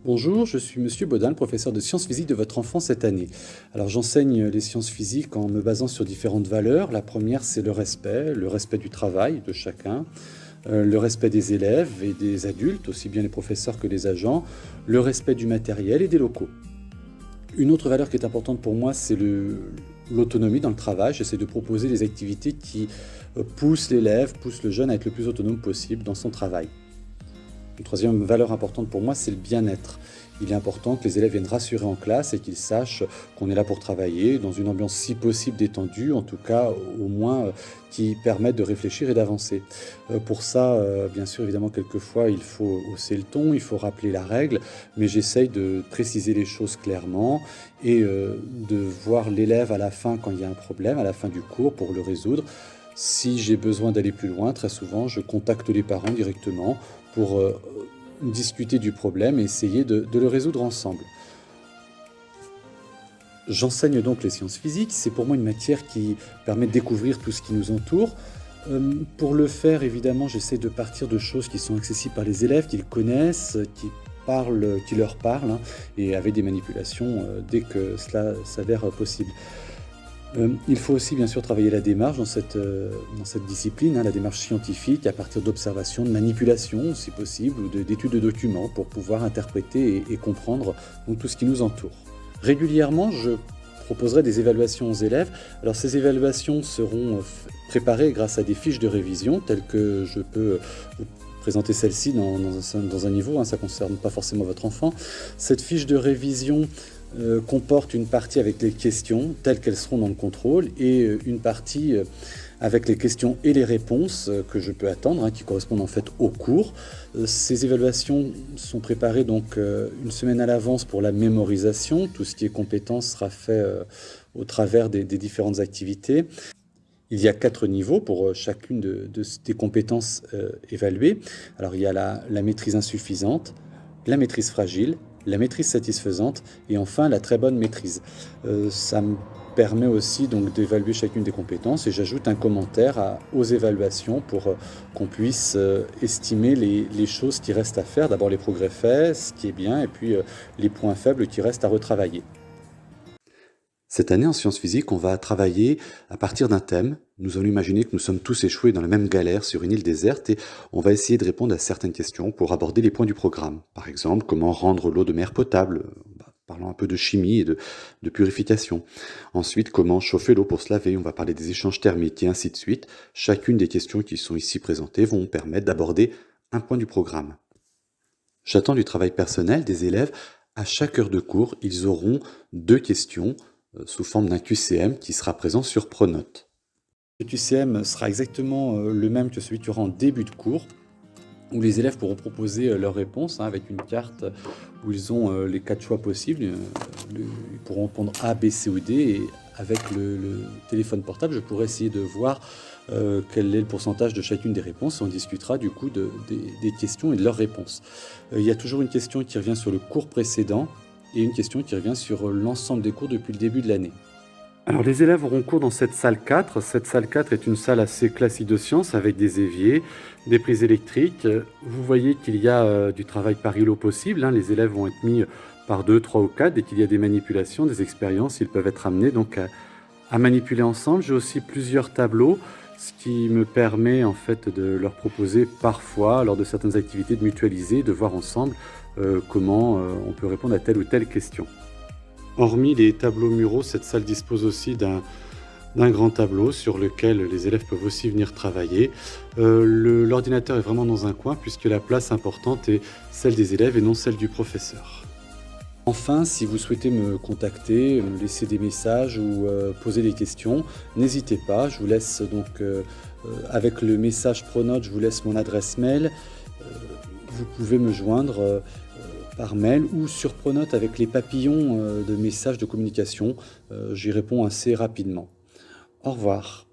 Bonjour, je suis Monsieur Baudin, le professeur de sciences physiques de votre enfant cette année. Alors j'enseigne les sciences physiques en me basant sur différentes valeurs. La première, c'est le respect du travail de chacun, le respect des élèves et des adultes, aussi bien les professeurs que les agents, le respect du matériel et des locaux. Une autre valeur qui est importante pour moi, c'est l'autonomie dans le travail. J'essaie de proposer des activités qui poussent l'élève, poussent le jeune à être le plus autonome possible dans son travail. Une troisième valeur importante pour moi, c'est le bien-être. Il est important que les élèves viennent rassurés en classe et qu'ils sachent qu'on est là pour travailler dans une ambiance si possible détendue, en tout cas au moins qui permette de réfléchir et d'avancer. Pour ça, bien sûr, évidemment, quelquefois, il faut hausser le ton, il faut rappeler la règle, mais j'essaye de préciser les choses clairement et de voir l'élève à la fin quand il y a un problème, à la fin du cours pour le résoudre. Si j'ai besoin d'aller plus loin, très souvent, je contacte les parents directement pour discuter du problème et essayer de le résoudre ensemble. J'enseigne donc les sciences physiques, c'est pour moi une matière qui permet de découvrir tout ce qui nous entoure. Pour le faire, évidemment, j'essaie de partir de choses qui sont accessibles par les élèves, qu'ils connaissent, qui leur parlent, hein, et avec des manipulations dès que cela s'avère possible. Il faut aussi bien sûr travailler la démarche dans cette discipline, hein, la démarche scientifique à partir d'observations, de manipulations si possible, ou d'études de documents pour pouvoir interpréter et comprendre donc, tout ce qui nous entoure. Régulièrement, je proposerai des évaluations aux élèves. Alors ces évaluations seront préparées grâce à des fiches de révision telles que je peux vous présenter celle-ci dans un niveau, hein, ça ne concerne pas forcément votre enfant. Cette fiche de révision comporte une partie avec les questions telles qu'elles seront dans le contrôle et une partie avec les questions et les réponses que je peux attendre, hein, qui correspondent en fait au cours. Ces évaluations sont préparées donc une semaine à l'avance pour la mémorisation. Tout ce qui est compétences sera fait au travers des différentes activités. Il y a 4 niveaux pour chacune des compétences évaluées. Alors il y a la maîtrise insuffisante, la maîtrise fragile, la maîtrise satisfaisante et enfin la très bonne maîtrise. Ça me permet aussi donc d'évaluer chacune des compétences et j'ajoute un commentaire aux évaluations pour qu'on puisse estimer les choses qui restent à faire. D'abord les progrès faits, ce qui est bien, et puis les points faibles qui restent à retravailler. Cette année, en sciences physiques, on va travailler à partir d'un thème. Nous allons imaginer que nous sommes tous échoués dans la même galère sur une île déserte et on va essayer de répondre à certaines questions pour aborder les points du programme. Par exemple, comment rendre l'eau de mer potable, parlant un peu de chimie et de purification. Ensuite, comment chauffer l'eau pour se laver, on va parler des échanges thermiques et ainsi de suite. Chacune des questions qui sont ici présentées vont permettre d'aborder un point du programme. J'attends du travail personnel des élèves. À chaque heure de cours, ils auront 2 questions sous forme d'un QCM qui sera présent sur Pronote. Le QCM sera exactement le même que celui qu'il y aura en début de cours, où les élèves pourront proposer leurs réponses, hein, avec une carte où ils ont les 4 choix possibles. Ils pourront répondre A, B, C ou D, et avec le téléphone portable, je pourrai essayer de voir quel est le pourcentage de chacune des réponses. On discutera du coup des questions et de leurs réponses. Il y a toujours une question qui revient sur le cours précédent, et une question qui revient sur l'ensemble des cours depuis le début de l'année. Alors les élèves auront cours dans cette salle 4. Cette salle 4 est une salle assez classique de sciences avec des éviers, des prises électriques. Vous voyez qu'il y a du travail par îlot possible, hein. Les élèves vont être mis par 2, 3 ou 4. Dès qu'il y a des manipulations, des expériences, ils peuvent être amenés donc à manipuler ensemble. J'ai aussi plusieurs tableaux, ce qui me permet en fait de leur proposer parfois, lors de certaines activités, de mutualiser, de voir ensemble comment on peut répondre à telle ou telle question. Hormis les tableaux muraux, cette salle dispose aussi d'un grand tableau sur lequel les élèves peuvent aussi venir travailler. L'ordinateur est vraiment dans un coin puisque la place importante est celle des élèves et non celle du professeur. Enfin, si vous souhaitez me contacter, me laisser des messages ou poser des questions, n'hésitez pas. Je vous laisse donc, avec le message Pronote, je vous laisse mon adresse mail. Vous pouvez me joindre par mail ou sur Pronote avec les papillons de messages de communication. J'y réponds assez rapidement. Au revoir.